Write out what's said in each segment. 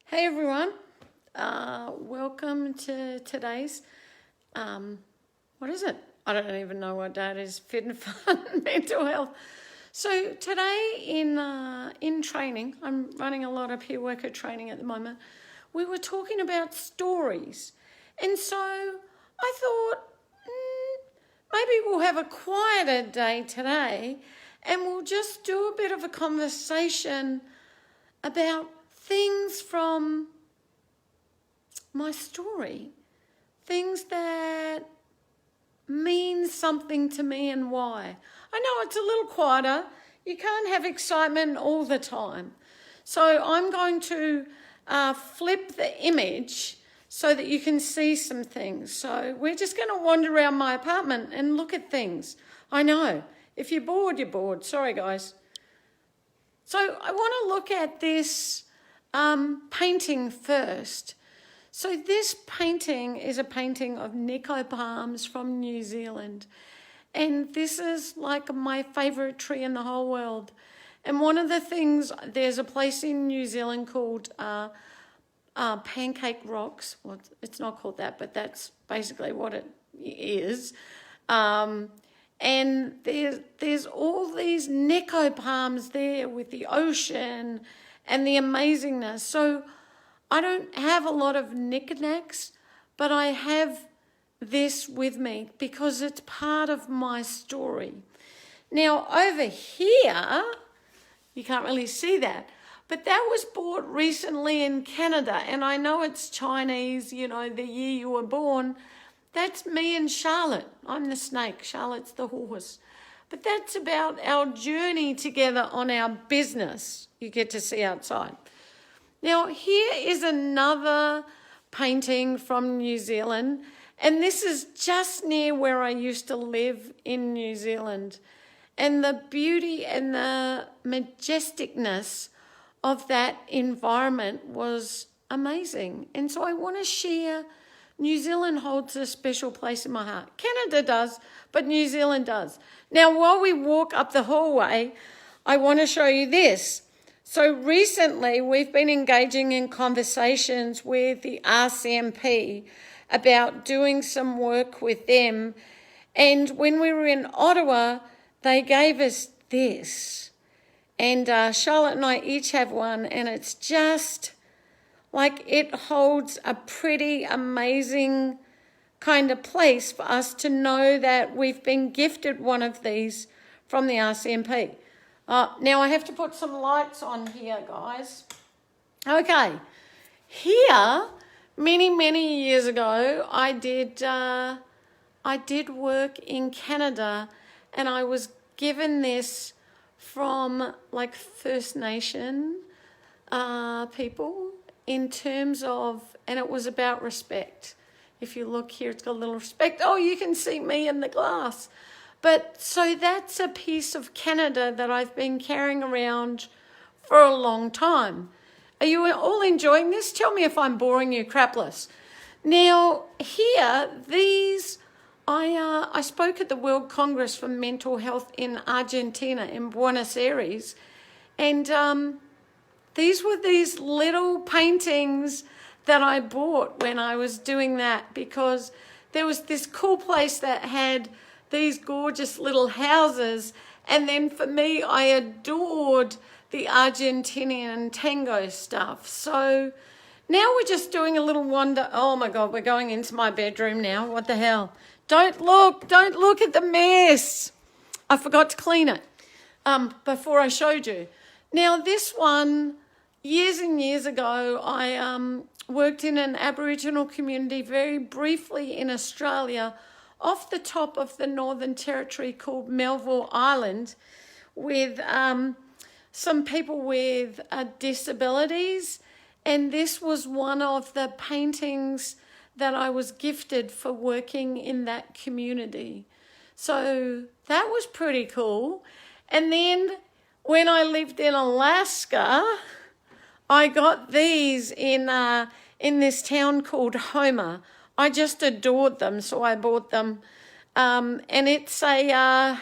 Hey everyone, welcome to today's, what is it? I don't even know what day it is, Fit and Fun Mental Health. So today in training, I'm running a lot of peer worker training at the moment, we were talking about stories. And so I thought, maybe we'll have a quieter day today and we'll just do a bit of a conversation about things from my story, things that mean something to me and why. I know it's a little quieter. You can't have excitement all the time. So I'm going to flip the image so that you can see some things. So we're just going to wander around my apartment and look at things. I know, if you're bored, you're bored. Sorry, guys. So I want to look at this painting first. So this painting is a painting of Nico palms from New Zealand. And this is like my favourite tree in the whole world. And one of the things, there's a place in New Zealand called Pancake Rocks. Well, it's not called that, but that's basically what it is. And there's all these Nico palms there with the ocean and the amazingness. So I don't have a lot of knickknacks, but I have this with me because it's part of my story. Now over here, you can't really see that, but that was bought recently in Canada, and I know it's Chinese, you know, the year you were born. That's me and Charlotte. I'm the snake, Charlotte's the horse. But that's about our journey together on our business you get to see outside. Now, here is another painting from New Zealand, and this is just near where I used to live in New Zealand. And the beauty and the majesticness of that environment was amazing. And so I want to share. New Zealand holds a special place in my heart. Canada does, but New Zealand does. Now, while we walk up the hallway, I want to show you this. So recently, we've been engaging in conversations with the RCMP about doing some work with them. And when we were in Ottawa, they gave us this. And Charlotte and I each have one, and it's just like it holds a pretty amazing kind of place for us to know that we've been gifted one of these from the RCMP. Now I have to put some lights on here, guys. Okay, here, many years ago, I did work in Canada, and I was given this from like First Nation people in terms of, and it was about respect. If you look here, it's got a little respect. Oh, you can see me in the glass. But so that's a piece of Canada that I've been carrying around for a long time. Are you all enjoying this? Tell me if I'm boring you crapless. Now, here, these, I spoke at the World Congress for Mental Health in Argentina, in Buenos Aires, and these were these little paintings that I bought when I was doing that, because there was this cool place that had these gorgeous little houses, and then for me, I adored the Argentinian tango stuff. So now we're just doing a little wander. Oh my God, we're going into my bedroom now. What the hell? Don't look at the mess. I forgot to clean it before I showed you. Now this one, years and years ago, I worked in an Aboriginal community very briefly in Australia, off the top of the Northern Territory, called Melville Island, with some people with disabilities. And this was one of the paintings that I was gifted for working in that community. So that was pretty cool. And then when I lived in Alaska, I got these in this town called Homer. I just adored them, so I bought them. And it's a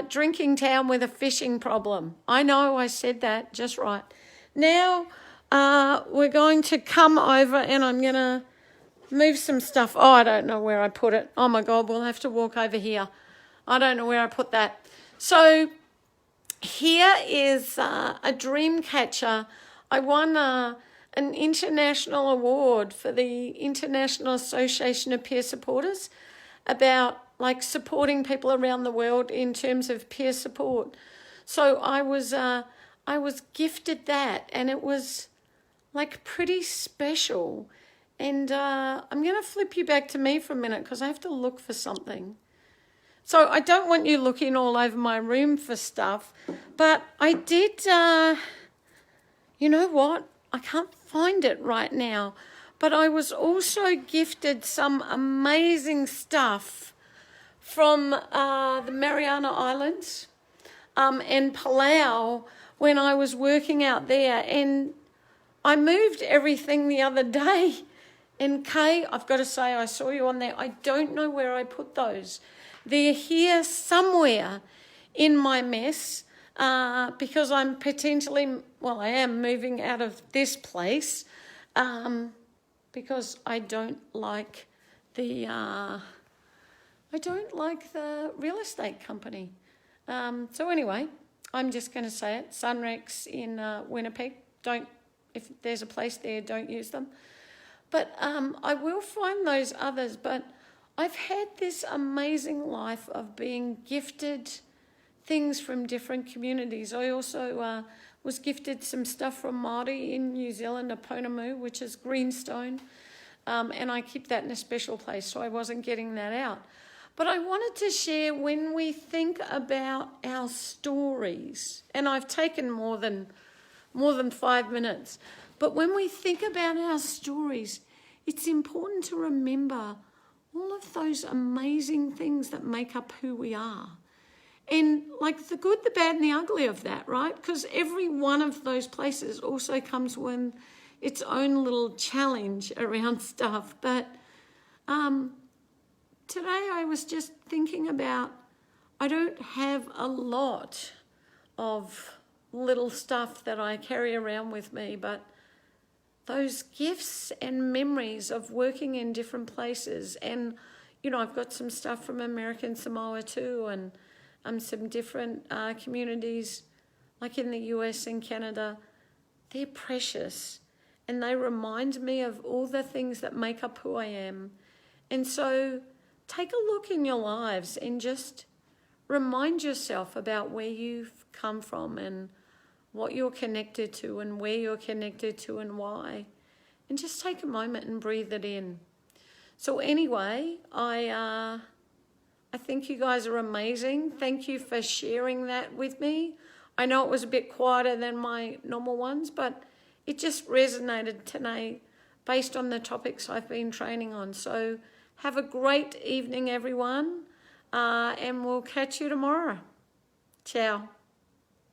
drinking town with a fishing problem. I know I said that just right. now we're going to come over and I'm going to move some stuff. Oh, I don't know where I put it. Oh, my God, we'll have to walk over here. I don't know where I put that. So here is a dream catcher. I won an international award for the International Association of Peer Supporters about like supporting people around the world in terms of peer support. So I was gifted that, and it was like pretty special. And I'm going to flip you back to me for a minute because I have to look for something. So I don't want you looking all over my room for stuff, but I did, you know what? I can't find it right now, but I was also gifted some amazing stuff from the Mariana Islands and Palau when I was working out there. And I moved everything the other day. And Kay, I've got to say, I saw you on there. I don't know where I put those. They're here somewhere in my mess because I'm potentially, well, I am moving out of this place because I don't like the real estate company. So anyway, I'm just going to say it. Sunrex in Winnipeg. If there's a place there, don't use them. But I will find those others. But I've had this amazing life of being gifted things from different communities. I also was gifted some stuff from Māori in New Zealand, a Pounamu, which is greenstone. And I keep that in a special place, so I wasn't getting that out. But I wanted to share when we think about our stories, and I've taken more than 5 minutes, but when we think about our stories, it's important to remember all of those amazing things that make up who we are. And like the good, the bad, and the ugly of that, right? Because every one of those places also comes with its own little challenge around stuff. But today I was just thinking about, I don't have a lot of little stuff that I carry around with me, but those gifts and memories of working in different places. And, you know, I've got some stuff from American Samoa too, and some different communities like in the US and Canada. They're precious, and they remind me of all the things that make up who I am. And so take a look in your lives and just remind yourself about where you've come from and what you're connected to and where you're connected to and why. And just take a moment and breathe it in. So anyway, I think you guys are amazing. Thank you for sharing that with me. I know it was a bit quieter than my normal ones, but it just resonated today based on the topics I've been training on. So have a great evening, everyone, and we'll catch you tomorrow. Ciao.